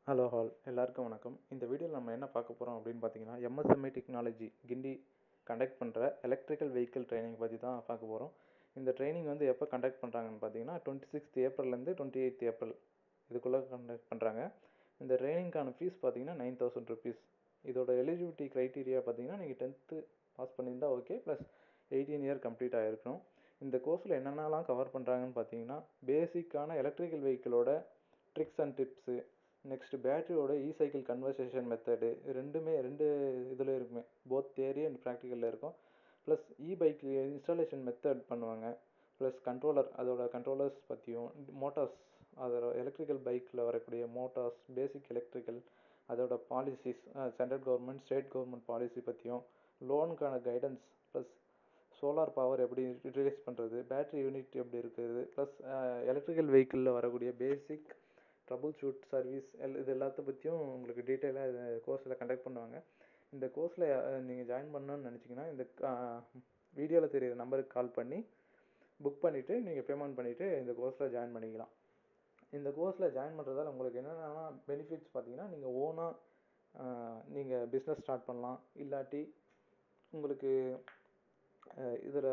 Hello hall எல்லாருக்கும் வணக்கம். இந்த வீடியோவில் நம்ம என்ன பார்க்க போகிறோம் அப்படின்னு பார்த்தீங்கன்னா, எம்எஸ்எம்இ டெக்னாலஜி கிண்டி கண்டக்ட் பண்ணுற எலக்ட்ரிக்கல் வெஹிக்கிள் ட்ரைனிங் பற்றி தான் பார்க்க போகிறோம். இந்த ட்ரைனிங் வந்து எப்போ கண்டக்ட் பண்ணுறாங்கன்னு பார்த்தீங்கன்னா 26th ஏப்ரல்லேருந்து 28th ஏப்ரல் இதுக்குள்ளே கண்டக்ட் பண்ணுறாங்க. இந்த ட்ரைனிங்க்கான ஃபீஸ் பார்த்தீங்கன்னா 9,000 ருபீஸ். இதோட எலிஜிபிலிட்டி க்ரைட்டீரியா பார்த்தீங்கன்னா நீங்கள் 10th பாஸ் பண்ணியிருந்தா ஓகே, ப்ளஸ் 18 இயர் கம்ப்ளீட் ஆகிருக்கணும். இந்த கோர்ஸில் என்னென்னலாம் கவர் பண்ணுறாங்கன்னு பார்த்தீங்கன்னா, பேசிக்கான எலக்ட்ரிக்கல் வெஹிக்கிளோட ட்ரிக்ஸ் அண்ட் டிப்ஸு, நெக்ஸ்ட் பேட்டரியோட சைக்கிள் கன்வர்சேஷன் மெத்தடு ரெண்டு இதில் இருக்குமே, போத் தியரி அண்ட் ப்ராக்டிக்கலில் இருக்கும். ப்ளஸ் பைக் இன்ஸ்டாலேஷன் மெத்தட் பண்ணுவாங்க. ப்ளஸ் அதோட கண்ட்ரோலர்ஸ் பற்றியும், மோட்டார்ஸ், அதோட எலக்ட்ரிக்கல் பைக்கில் வரக்கூடிய மோட்டார்ஸ், பேசிக் எலக்ட்ரிக்கல், அதோட policies, central government state government policy பற்றியும், லோனுக்கான கைடன்ஸ், ப்ளஸ் சோலார் பவர் எப்படி யூட்டிலைஸ் பண்ணுறது, பேட்டரி யூனிட் எப்படி இருக்குது, ப்ளஸ் எலக்ட்ரிக்கல் வெஹிக்கிளில் வரக்கூடிய பேசிக் ட்ரபுள் ஷூட் சர்வீஸ் இது எல்லாத்த பற்றியும் உங்களுக்கு டீட்டெயிலாக இந்த கோர்ஸில் கண்டக்ட் பண்ணுவாங்க. இந்த கோர்ஸில் நீங்கள் ஜாயின் பண்ணணும்னு நினச்சிங்கன்னா இந்த வீடியோவில் தெரியிற நம்பருக்கு கால் பண்ணி புக் பண்ணிவிட்டு நீங்கள் பேமெண்ட் பண்ணிவிட்டு இந்த கோர்ஸில் ஜாயின் பண்ணிக்கலாம். இந்த கோர்ஸில் ஜாயின் பண்ணுறதால உங்களுக்கு என்னென்னா பெனிஃபிட்ஸ் பார்த்தீங்கன்னா, நீங்கள் ஓனாக நீங்கள் பிஸ்னஸ் ஸ்டார்ட் பண்ணலாம். இல்லாட்டி உங்களுக்கு இதில்